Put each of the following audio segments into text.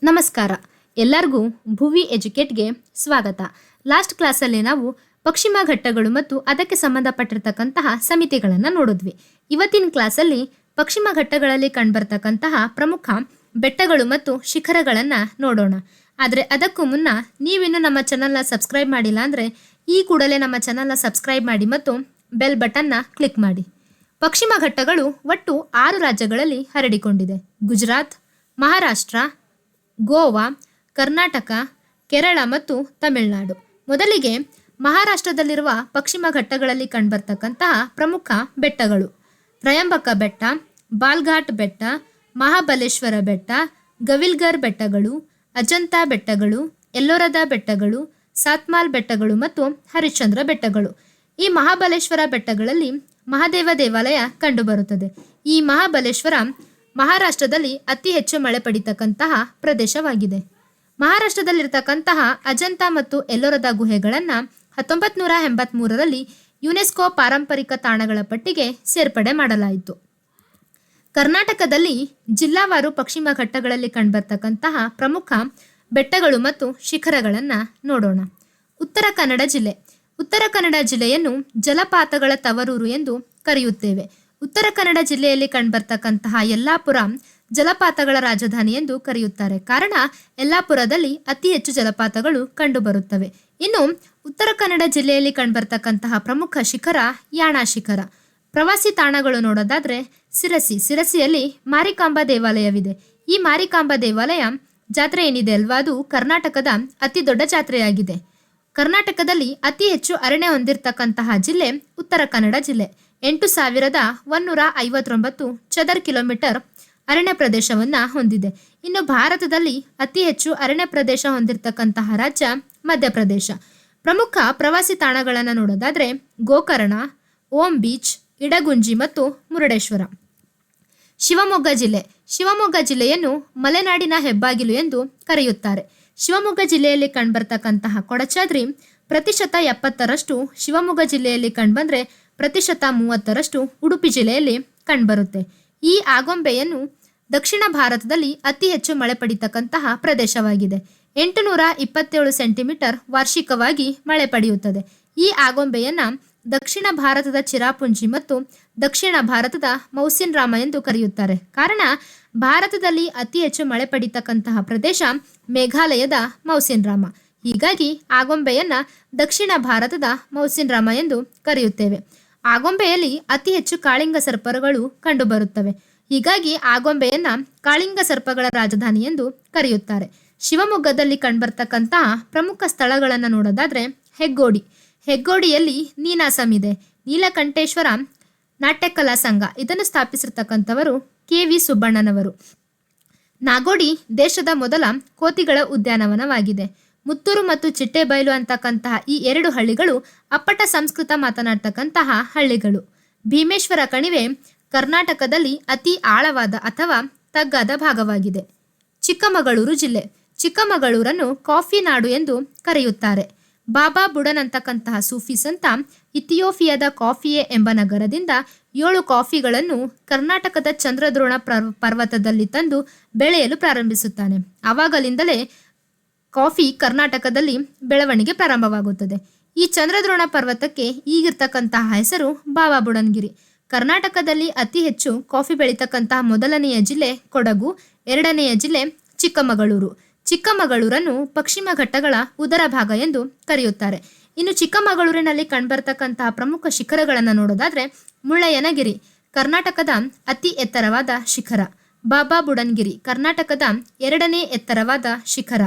ನಮಸ್ಕಾರ. ಎಲ್ಲರಿಗೂ ಭುವಿ ಎಜುಕೇಟ್ಗೆ ಸ್ವಾಗತ. ಲಾಸ್ಟ್ ಕ್ಲಾಸಲ್ಲಿ ನಾವು ಪಶ್ಚಿಮ ಘಟ್ಟಗಳು ಮತ್ತು ಅದಕ್ಕೆ ಸಂಬಂಧಪಟ್ಟಿರ್ತಕ್ಕಂತಹ ಸಮಿತಿಗಳನ್ನು ನೋಡಿದ್ವಿ. ಇವತ್ತಿನ ಕ್ಲಾಸಲ್ಲಿ ಪಶ್ಚಿಮ ಘಟ್ಟಗಳಲ್ಲಿ ಕಂಡುಬರ್ತಕ್ಕಂತಹ ಪ್ರಮುಖ ಬೆಟ್ಟಗಳು ಮತ್ತು ಶಿಖರಗಳನ್ನು ನೋಡೋಣ. ಆದರೆ ಅದಕ್ಕೂ ಮುನ್ನ ನೀವಿನ್ನು ನಮ್ಮ ಚಾನಲ್ನ ಸಬ್ಸ್ಕ್ರೈಬ್ ಮಾಡಿಲ್ಲ ಅಂದರೆ ಈ ಕೂಡಲೇ ನಮ್ಮ ಚಾನಲ್ನ ಸಬ್ಸ್ಕ್ರೈಬ್ ಮಾಡಿ ಮತ್ತು ಬೆಲ್ ಬಟನ್ನ ಕ್ಲಿಕ್ ಮಾಡಿ. ಪಶ್ಚಿಮ ಘಟ್ಟಗಳು ಒಟ್ಟು 6 ರಾಜ್ಯಗಳಲ್ಲಿ ಹರಡಿಕೊಂಡಿದೆ. ಗುಜರಾತ್, ಮಹಾರಾಷ್ಟ್ರ, ಗೋವಾ, ಕರ್ನಾಟಕ, ಕೇರಳ ಮತ್ತು ತಮಿಳುನಾಡು. ಮೊದಲಿಗೆ ಮಹಾರಾಷ್ಟ್ರದಲ್ಲಿರುವ ಪಶ್ಚಿಮ ಘಟ್ಟಗಳಲ್ಲಿ ಕಂಡುಬರ್ತಕ್ಕಂತಹ ಪ್ರಮುಖ ಬೆಟ್ಟಗಳು: ತ್ರಯಂಬಕ ಬೆಟ್ಟ, ಬಾಲ್ಘಾಟ್ ಬೆಟ್ಟ, ಮಹಾಬಲೇಶ್ವರ ಬೆಟ್ಟ, ಗವಿಲ್ಗರ್ ಬೆಟ್ಟಗಳು, ಅಜಂತಾ ಬೆಟ್ಟಗಳು, ಎಲ್ಲೋರದ ಬೆಟ್ಟಗಳು, ಸಾತ್ಮಾಲ್ ಬೆಟ್ಟಗಳು ಮತ್ತು ಹರಿಶ್ಚಂದ್ರ ಬೆಟ್ಟಗಳು. ಈ ಮಹಾಬಲೇಶ್ವರ ಬೆಟ್ಟಗಳಲ್ಲಿ ಮಹಾದೇವ ದೇವಾಲಯ ಕಂಡುಬರುತ್ತದೆ. ಈ ಮಹಾಬಲೇಶ್ವರ ಮಹಾರಾಷ್ಟ್ರದಲ್ಲಿ ಅತಿ ಹೆಚ್ಚು ಮಳೆ ಪಡೀತಕ್ಕಂತಹ ಪ್ರದೇಶವಾಗಿದೆ. ಮಹಾರಾಷ್ಟ್ರದಲ್ಲಿರ್ತಕ್ಕಂತಹ ಅಜಂತಾ ಮತ್ತು ಎಲ್ಲೋರದ ಗುಹೆಗಳನ್ನು 1983ರಲ್ಲಿ ಯುನೆಸ್ಕೋ ಪಾರಂಪರಿಕ ತಾಣಗಳ ಪಟ್ಟಿಗೆ ಸೇರ್ಪಡೆ ಮಾಡಲಾಯಿತು. ಕರ್ನಾಟಕದಲ್ಲಿ ಜಿಲ್ಲಾವಾರು ಪಶ್ಚಿಮ ಘಟ್ಟಗಳಲ್ಲಿ ಕಂಡುಬರ್ತಕ್ಕಂತಹ ಪ್ರಮುಖ ಬೆಟ್ಟಗಳು ಮತ್ತು ಶಿಖರಗಳನ್ನು ನೋಡೋಣ. ಉತ್ತರ ಕನ್ನಡ ಜಿಲ್ಲೆ. ಉತ್ತರ ಕನ್ನಡ ಜಿಲ್ಲೆಯನ್ನು ಜಲಪಾತಗಳ ತವರೂರು ಎಂದು ಕರೆಯುತ್ತೇವೆ. ಉತ್ತರ ಕನ್ನಡ ಜಿಲ್ಲೆಯಲ್ಲಿ ಕಂಡುಬರ್ತಕ್ಕಂತಹ ಯಲ್ಲಾಪುರ ಜಲಪಾತಗಳ ರಾಜಧಾನಿ ಎಂದು ಕರೆಯುತ್ತಾರೆ. ಕಾರಣ ಯಲ್ಲಾಪುರದಲ್ಲಿ ಅತಿ ಹೆಚ್ಚು ಜಲಪಾತಗಳು ಕಂಡುಬರುತ್ತವೆ. ಇನ್ನು ಉತ್ತರ ಕನ್ನಡ ಜಿಲ್ಲೆಯಲ್ಲಿ ಕಂಡುಬರ್ತಕ್ಕಂತಹ ಪ್ರಮುಖ ಶಿಖರ ಯಾಣ ಶಿಖರ. ಪ್ರವಾಸಿ ತಾಣಗಳು ನೋಡೋದಾದರೆ ಸಿರಸಿಯಲ್ಲಿ ಮಾರಿಕಾಂಬಾ ದೇವಾಲಯವಿದೆ. ಈ ಮಾರಿಕಾಂಬಾ ದೇವಾಲಯ ಜಾತ್ರೆ ಏನಿದೆ ಅಲ್ವಾ, ಅದು ಕರ್ನಾಟಕದ ಅತಿ ದೊಡ್ಡ ಜಾತ್ರೆಯಾಗಿದೆ. ಕರ್ನಾಟಕದಲ್ಲಿ ಅತಿ ಹೆಚ್ಚು ಅರಣ್ಯ ಹೊಂದಿರತಕ್ಕಂತಹ ಜಿಲ್ಲೆ ಉತ್ತರ ಕನ್ನಡ ಜಿಲ್ಲೆ. 8159 ಚದರ್ ಕಿಲೋಮೀಟರ್ ಅರಣ್ಯ ಪ್ರದೇಶವನ್ನು ಹೊಂದಿದೆ. ಇನ್ನು ಭಾರತದಲ್ಲಿ ಅತಿ ಹೆಚ್ಚು ಅರಣ್ಯ ಪ್ರದೇಶ ಹೊಂದಿರತಕ್ಕಂತಹ ರಾಜ್ಯ ಮಧ್ಯಪ್ರದೇಶ. ಪ್ರಮುಖ ಪ್ರವಾಸಿ ತಾಣಗಳನ್ನು ನೋಡೋದಾದರೆ ಗೋಕರ್ಣ, ಓಂ ಬೀಚ್, ಇಡಗುಂಜಿ ಮತ್ತು ಮುರುಡೇಶ್ವರ. ಶಿವಮೊಗ್ಗ ಜಿಲ್ಲೆ. ಶಿವಮೊಗ್ಗ ಜಿಲ್ಲೆಯನ್ನು ಮಲೆನಾಡಿನ ಹೆಬ್ಬಾಗಿಲು ಎಂದು ಕರೆಯುತ್ತಾರೆ. ಶಿವಮೊಗ್ಗ ಜಿಲ್ಲೆಯಲ್ಲಿ ಕಂಡುಬರ್ತಕ್ಕಂತಹ ಕೊಡಚಾದ್ರಿ 70% ಶಿವಮೊಗ್ಗ ಜಿಲ್ಲೆಯಲ್ಲಿ ಕಂಡುಬಂದರೆ 30% ಉಡುಪಿ ಜಿಲ್ಲೆಯಲ್ಲಿ ಕಂಡುಬರುತ್ತೆ. ಈ ಆಗೊಂಬೆಯನ್ನು ದಕ್ಷಿಣ ಭಾರತದಲ್ಲಿ ಅತಿ ಹೆಚ್ಚು ಮಳೆ ಪಡೀತಕ್ಕಂತಹ ಪ್ರದೇಶವಾಗಿದೆ. 827 ಸೆಂಟಿಮೀಟರ್ ವಾರ್ಷಿಕವಾಗಿ ಮಳೆ ಪಡೆಯುತ್ತದೆ. ಈ ಆಗೊಂಬೆಯನ್ನು ದಕ್ಷಿಣ ಭಾರತದ ಚಿರಾಪುಂಜಿ ಮತ್ತು ದಕ್ಷಿಣ ಭಾರತದ ಮೌಸಿನ್ ರಾಮ ಎಂದು ಕರೆಯುತ್ತಾರೆ. ಕಾರಣ ಭಾರತದಲ್ಲಿ ಅತಿ ಹೆಚ್ಚು ಮಳೆ ಪಡೀತಕ್ಕಂತಹ ಪ್ರದೇಶ ಮೇಘಾಲಯದ ಮೌಸಿನ್ ರಾಮ. ಹೀಗಾಗಿ ಆಗೊಂಬೆಯನ್ನು ದಕ್ಷಿಣ ಭಾರತದ ಮೌಸಿನ್ ರಾಮ ಎಂದು ಕರೆಯುತ್ತೇವೆ. ಆಗೊಂಬೆಯಲ್ಲಿ ಅತಿ ಹೆಚ್ಚು ಕಾಳಿಂಗ ಸರ್ಪಗಳು ಕಂಡುಬರುತ್ತವೆ. ಹೀಗಾಗಿ ಆಗೊಂಬೆಯನ್ನು ಕಾಳಿಂಗ ಸರ್ಪಗಳ ರಾಜಧಾನಿ ಎಂದು ಕರೆಯುತ್ತಾರೆ. ಶಿವಮೊಗ್ಗದಲ್ಲಿ ಕಂಡುಬರ್ತಕ್ಕಂತಹ ಪ್ರಮುಖ ಸ್ಥಳಗಳನ್ನು ನೋಡೋದಾದರೆ ಹೆಗ್ಗೋಡಿಯಲ್ಲಿ ನೀನಾಸಂ ಇದೆ. ನೀಲಕಂಠೇಶ್ವರ ನಾಟ್ಯಕಲಾ ಸಂಘ ಇದನ್ನು ಸ್ಥಾಪಿಸಿರ್ತಕ್ಕಂಥವರು KV ಸುಬ್ಬಣ್ಣನವರು. ನಾಗೋಡಿ ದೇಶದ ಮೊದಲ ಕೋತಿಗಳ ಉದ್ಯಾನವನವಾಗಿದೆ. ಮುತ್ತೂರು ಮತ್ತು ಚಿಟ್ಟೆಬೈಲು ಅಂತಕ್ಕಂತಹ ಈ 2 ಹಳ್ಳಿಗಳು ಅಪ್ಪಟ ಸಂಸ್ಕೃತ ಮಾತನಾಡ್ತಕ್ಕಂತಹ ಹಳ್ಳಿಗಳು. ಭೀಮೇಶ್ವರ ಕಣಿವೆ ಕರ್ನಾಟಕದಲ್ಲಿ ಅತಿ ಆಳವಾದ ಅಥವಾ ತಗ್ಗಾದ ಭಾಗವಾಗಿದೆ. ಚಿಕ್ಕಮಗಳೂರು ಜಿಲ್ಲೆ. ಚಿಕ್ಕಮಗಳೂರನ್ನು ಕಾಫಿ ನಾಡು ಎಂದು ಕರೆಯುತ್ತಾರೆ. ಬಾಬಾ ಬುಡನ್ ಅಂತಕ್ಕಂತಹ ಸೂಫಿ ಸಂತ ಇಥಿಯೋಪಿಯಾದ ಕಾಫಿಯೆ ಎಂಬ ನಗರದಿಂದ 7 ಕಾಫಿಗಳನ್ನು ಕರ್ನಾಟಕದ ಚಂದ್ರದ್ರೋಣ ಪರ್ವತದಲ್ಲಿ ತಂದು ಬೆಳೆಯಲು ಪ್ರಾರಂಭಿಸುತ್ತಾನೆ. ಆವಾಗಲಿಂದಲೇ ಕಾಫಿ ಕರ್ನಾಟಕದಲ್ಲಿ ಬೆಳವಣಿಗೆ ಪ್ರಾರಂಭವಾಗುತ್ತದೆ. ಈ ಚಂದ್ರದ್ರೋಣ ಪರ್ವತಕ್ಕೆ ಈಗಿರ್ತಕ್ಕಂತಹ ಹೆಸರು ಬಾಬಾ ಬುಡನ್ಗಿರಿ. ಕರ್ನಾಟಕದಲ್ಲಿ ಅತಿ ಹೆಚ್ಚು ಕಾಫಿ ಬೆಳೀತಕ್ಕಂತಹ ಮೊದಲನೆಯ ಜಿಲ್ಲೆ ಕೊಡಗು, 2ನೆಯ ಜಿಲ್ಲೆ ಚಿಕ್ಕಮಗಳೂರು. ಚಿಕ್ಕಮಗಳೂರನ್ನು ಪಶ್ಚಿಮ ಘಟ್ಟಗಳ ಉದರ ಭಾಗ ಎಂದು ಕರೆಯುತ್ತಾರೆ. ಇನ್ನು ಚಿಕ್ಕಮಗಳೂರಿನಲ್ಲಿ ಕಂಡುಬರ್ತಕ್ಕಂತಹ ಪ್ರಮುಖ ಶಿಖರಗಳನ್ನು ನೋಡೋದಾದರೆ ಮುಳ್ಳಯ್ಯನಗಿರಿ ಕರ್ನಾಟಕದ ಅತಿ ಎತ್ತರವಾದ ಶಿಖರ. ಬಾಬಾ ಬುಡನ್ಗಿರಿ ಕರ್ನಾಟಕದ 2ನೇ ಎತ್ತರವಾದ ಶಿಖರ.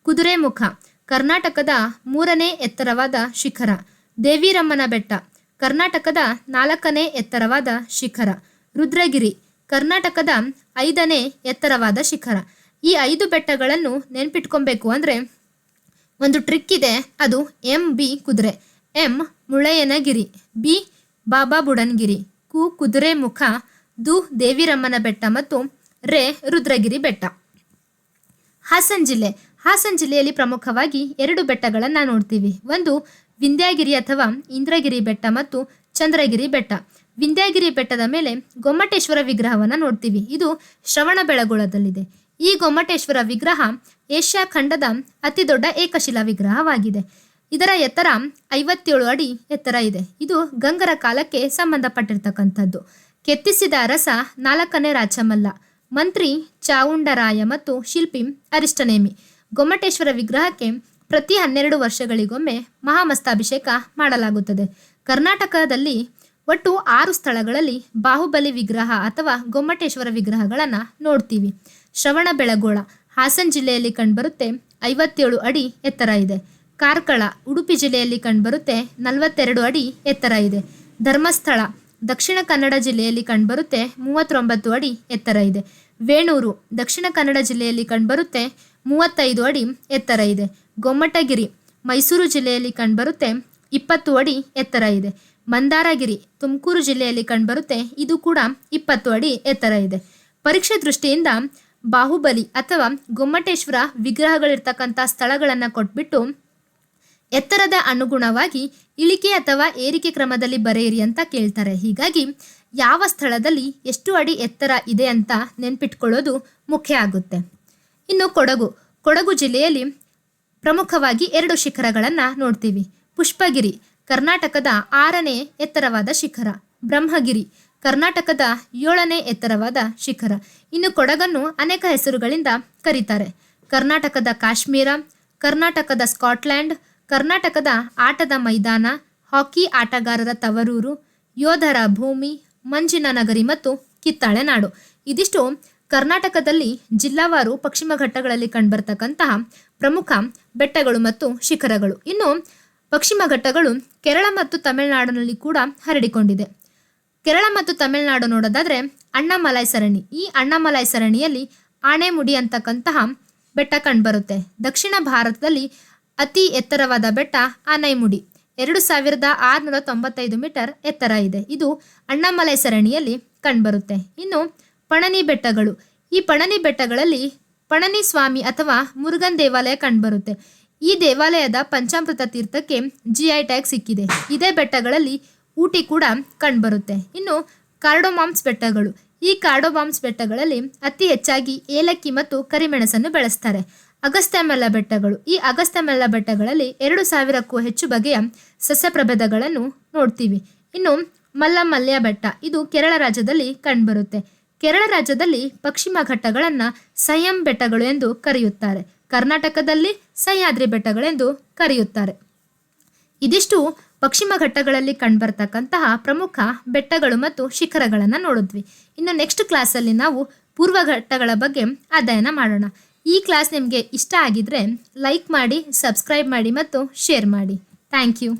ಕುದುರೆಮುಖ ಕರ್ನಾಟಕದ 3ನೇ ಎತ್ತರವಾದ ಶಿಖರ. ದೇವಿರಮ್ಮನ ಬೆಟ್ಟ ಕರ್ನಾಟಕದ 4ನೇ ಎತ್ತರವಾದ ಶಿಖರ. ರುದ್ರಗಿರಿ ಕರ್ನಾಟಕದ 5ನೇ ಎತ್ತರವಾದ ಶಿಖರ. ಈ 5 ಬೆಟ್ಟಗಳನ್ನು ನೆನ್ಪಿಟ್ಕೊಬೇಕು ಅಂದರೆ ಒಂದು ಟ್ರಿಕ್ ಇದೆ. ಅದು MB ಕುದುರೆ, M ಮುಳ್ಳಯ್ಯನಗಿರಿ, B ಬಾಬಾ ಬುಡನ್ಗಿರಿ, ಕುದುರೆಮುಖ, ದು ದೇವಿರಮ್ಮನ ಬೆಟ್ಟ ಮತ್ತು ರೇ ರುದ್ರಗಿರಿ ಬೆಟ್ಟ. ಹಾಸನ ಜಿಲ್ಲೆ. ಹಾಸನ ಜಿಲ್ಲೆಯಲ್ಲಿ ಪ್ರಮುಖವಾಗಿ 2 ಬೆಟ್ಟಗಳನ್ನು ನೋಡ್ತೀವಿ. ಒಂದು ವಿಂಧ್ಯಗಿರಿ ಅಥವಾ ಇಂದ್ರಗಿರಿ ಬೆಟ್ಟ ಮತ್ತು ಚಂದ್ರಗಿರಿ ಬೆಟ್ಟ. ವಿಂಧ್ಯಗಿರಿ ಬೆಟ್ಟದ ಮೇಲೆ ಗೊಮ್ಮಟೇಶ್ವರ ವಿಗ್ರಹವನ್ನು ನೋಡ್ತೀವಿ. ಇದು ಶ್ರವಣಬೆಳಗೊಳದಲ್ಲಿದೆ. ಈ ಗೊಮ್ಮಟೇಶ್ವರ ವಿಗ್ರಹ ಏಷ್ಯಾ ಖಂಡದ ಅತಿ ದೊಡ್ಡ ಏಕಶಿಲಾ ವಿಗ್ರಹವಾಗಿದೆ. ಇದರ ಎತ್ತರ 57 ಅಡಿ ಎತ್ತರ ಇದೆ. ಇದು ಗಂಗರ ಕಾಲಕ್ಕೆ ಸಂಬಂಧಪಟ್ಟಿರ್ತಕ್ಕಂಥದ್ದು. ಕೆತ್ತಿಸಿದ ಅರಸ 4ನೇ ರಾಚಮಲ್ಲ, ಮಂತ್ರಿ ಚಾವುಂಡರಾಯ ಮತ್ತು ಶಿಲ್ಪಿ ಅರಿಷ್ಟನೇಮಿ. ಗೊಮ್ಮಟೇಶ್ವರ ವಿಗ್ರಹಕ್ಕೆ ಪ್ರತಿ 12 ವರ್ಷಗಳಿಗೊಮ್ಮೆ ಮಹಾಮಸ್ತಾಭಿಷೇಕ ಮಾಡಲಾಗುತ್ತದೆ. ಕರ್ನಾಟಕದಲ್ಲಿ ಒಟ್ಟು 6 ಸ್ಥಳಗಳಲ್ಲಿ ಬಾಹುಬಲಿ ವಿಗ್ರಹ ಅಥವಾ ಗೊಮ್ಮಟೇಶ್ವರ ವಿಗ್ರಹಗಳನ್ನು ನೋಡ್ತೀವಿ. ಶ್ರವಣಬೆಳಗೊಳ ಹಾಸನ ಜಿಲ್ಲೆಯಲ್ಲಿ ಕಂಡುಬರುತ್ತೆ, 57 ಅಡಿ ಎತ್ತರ ಇದೆ. ಕಾರ್ಕಳ ಉಡುಪಿ ಜಿಲ್ಲೆಯಲ್ಲಿ ಕಂಡುಬರುತ್ತೆ, 42 ಅಡಿ ಎತ್ತರ ಇದೆ. ಧರ್ಮಸ್ಥಳ ದಕ್ಷಿಣ ಕನ್ನಡ ಜಿಲ್ಲೆಯಲ್ಲಿ ಕಂಡುಬರುತ್ತೆ, 39 ಅಡಿ ಎತ್ತರ ಇದೆ. ವೇಣೂರು ದಕ್ಷಿಣ ಕನ್ನಡ ಜಿಲ್ಲೆಯಲ್ಲಿ ಕಂಡುಬರುತ್ತೆ, 35 ಅಡಿ ಎತ್ತರ ಇದೆ. ಗೊಮ್ಮಟಗಿರಿ ಮೈಸೂರು ಜಿಲ್ಲೆಯಲ್ಲಿ ಕಂಡುಬರುತ್ತೆ, 20 ಅಡಿ ಎತ್ತರ ಇದೆ. ಮಂದಾರಗಿರಿ ತುಮಕೂರು ಜಿಲ್ಲೆಯಲ್ಲಿ ಕಂಡುಬರುತ್ತೆ, ಇದು ಕೂಡ 20 ಅಡಿ ಎತ್ತರ ಇದೆ. ಪರೀಕ್ಷೆ ದೃಷ್ಟಿಯಿಂದ ಬಾಹುಬಲಿ ಅಥವಾ ಗೊಮ್ಮಟೇಶ್ವರ ವಿಗ್ರಹಗಳಿರ್ತಕ್ಕಂಥ ಸ್ಥಳಗಳನ್ನು ಕೊಟ್ಬಿಟ್ಟು ಎತ್ತರದ ಅನುಗುಣವಾಗಿ ಇಳಿಕೆ ಅಥವಾ ಏರಿಕೆ ಕ್ರಮದಲ್ಲಿ ಬರೆಯಿರಿ ಅಂತ ಕೇಳ್ತಾರೆ. ಹೀಗಾಗಿ ಯಾವ ಸ್ಥಳದಲ್ಲಿ ಎಷ್ಟು ಅಡಿ ಎತ್ತರ ಇದೆ ಅಂತ ನೆನ್ಪಿಟ್ಕೊಳ್ಳೋದು ಮುಖ್ಯ ಆಗುತ್ತೆ. ಇನ್ನು ಕೊಡಗು ಜಿಲ್ಲೆಯಲ್ಲಿ ಪ್ರಮುಖವಾಗಿ 2 ಶಿಖರಗಳನ್ನು ನೋಡ್ತೀವಿ. ಪುಷ್ಪಗಿರಿ ಕರ್ನಾಟಕದ 6ನೇ ಎತ್ತರವಾದ ಶಿಖರ. ಬ್ರಹ್ಮಗಿರಿ ಕರ್ನಾಟಕದ 7ನೇ ಎತ್ತರವಾದ ಶಿಖರ. ಇನ್ನು ಕೊಡಗನ್ನು ಅನೇಕ ಹೆಸರುಗಳಿಂದ ಕರೀತಾರೆ. ಕರ್ನಾಟಕದ ಕಾಶ್ಮೀರ, ಕರ್ನಾಟಕದ ಸ್ಕಾಟ್ಲ್ಯಾಂಡ್, ಕರ್ನಾಟಕದ ಆಟದ ಮೈದಾನ, ಹಾಕಿ ಆಟಗಾರರ ತವರೂರು, ಯೋಧರ ಭೂಮಿ, ಮಂಜಿನ ನಗರಿ ಮತ್ತು ಕಿತ್ತಾಳೆ ನಾಡು. ಇದಿಷ್ಟು ಕರ್ನಾಟಕದಲ್ಲಿ ಜಿಲ್ಲಾವಾರು ಪಶ್ಚಿಮ ಘಟ್ಟಗಳಲ್ಲಿ ಕಂಡುಬರ್ತಕ್ಕಂತಹ ಪ್ರಮುಖ ಬೆಟ್ಟಗಳು ಮತ್ತು ಶಿಖರಗಳು. ಇನ್ನು ಪಶ್ಚಿಮ ಘಟ್ಟಗಳು ಕೇರಳ ಮತ್ತು ತಮಿಳುನಾಡಿನಲ್ಲಿ ಕೂಡ ಹರಡಿಕೊಂಡಿದೆ. ಕೇರಳ ಮತ್ತು ತಮಿಳುನಾಡು ನೋಡೋದಾದರೆ ಅಣ್ಣಾಮಲೈ ಸರಣಿ. ಈ ಅಣ್ಣಾಮಲೈ ಸರಣಿಯಲ್ಲಿ ಆನೆಮುಡಿ ಅಂತಕ್ಕಂತಹ ಬೆಟ್ಟ ಕಂಡುಬರುತ್ತೆ. ದಕ್ಷಿಣ ಭಾರತದಲ್ಲಿ ಅತಿ ಎತ್ತರವಾದ ಬೆಟ್ಟ ಆನೈಮುಡಿ, 2695 ಮೀಟರ್ ಎತ್ತರ ಇದೆ. ಇದು ಅಣ್ಣಾಮಲೈ ಸರಣಿಯಲ್ಲಿ ಕಂಡುಬರುತ್ತೆ. ಇನ್ನು ಪಳನಿ ಬೆಟ್ಟಗಳು. ಈ ಪಳನಿ ಬೆಟ್ಟಗಳಲ್ಲಿ ಪಳನಿ ಸ್ವಾಮಿ ಅಥವಾ ಮುರುಗನ್ ದೇವಾಲಯ ಕಂಡುಬರುತ್ತೆ. ಈ ದೇವಾಲಯದ ಪಂಚಾಮೃತ ತೀರ್ಥಕ್ಕೆ GI ಟ್ಯಾಗ್ ಸಿಕ್ಕಿದೆ. ಇದೇ ಬೆಟ್ಟಗಳಲ್ಲಿ ಊಟಿ ಕೂಡ ಕಂಡುಬರುತ್ತೆ. ಇನ್ನು ಕಾರ್ಡೋಮಾಮ್ಸ್ ಬೆಟ್ಟಗಳು. ಈ ಕಾರ್ಡೋಮಾಮ್ಸ್ ಬೆಟ್ಟಗಳಲ್ಲಿ ಅತಿ ಹೆಚ್ಚಾಗಿ ಏಲಕ್ಕಿ ಮತ್ತು ಕರಿಮೆಣಸನ್ನು ಬೆಳೆಸ್ತಾರೆ. ಅಗಸ್ತ್ಯಮಲ್ಲ ಬೆಟ್ಟಗಳು. ಈ ಅಗಸ್ತ್ಯಮಲ್ಲ ಬೆಟ್ಟಗಳಲ್ಲಿ 2000ಕ್ಕೂ ಹೆಚ್ಚು ಬಗೆಯ ಸಸ್ಯ ಪ್ರಭೇದಗಳನ್ನು ನೋಡ್ತೀವಿ. ಇನ್ನು ಮಲ್ಲಮಲ್ಯ ಬೆಟ್ಟ, ಇದು ಕೇರಳ ರಾಜ್ಯದಲ್ಲಿ ಕಂಡುಬರುತ್ತೆ. ಕೇರಳ ರಾಜ್ಯದಲ್ಲಿ ಪಶ್ಚಿಮ ಘಟ್ಟಗಳನ್ನು ಸೈಯಂ ಬೆಟ್ಟಗಳು ಎಂದು ಕರೆಯುತ್ತಾರೆ. ಕರ್ನಾಟಕದಲ್ಲಿ ಸಹ್ಯಾದ್ರಿ ಬೆಟ್ಟಗಳೆಂದು ಕರೆಯುತ್ತಾರೆ. ಇದಿಷ್ಟು ಪಶ್ಚಿಮ ಘಟ್ಟಗಳಲ್ಲಿ ಕಂಡುಬರ್ತಕ್ಕಂತಹ ಪ್ರಮುಖ ಬೆಟ್ಟಗಳು ಮತ್ತು ಶಿಖರಗಳನ್ನು ನೋಡಿದ್ವಿ. ಇನ್ನು ನೆಕ್ಸ್ಟ್ ಕ್ಲಾಸಲ್ಲಿ ನಾವು ಪೂರ್ವ ಘಟ್ಟಗಳ ಬಗ್ಗೆ ಅಧ್ಯಯನ ಮಾಡೋಣ. ಈ ಕ್ಲಾಸ್ ನಿಮಗೆ ಇಷ್ಟ ಆಗಿದ್ರೆ ಲೈಕ್ ಮಾಡಿ, ಸಬ್ಸ್ಕ್ರೈಬ್ ಮಾಡಿ ಮತ್ತು ಶೇರ್ ಮಾಡಿ. Thank you.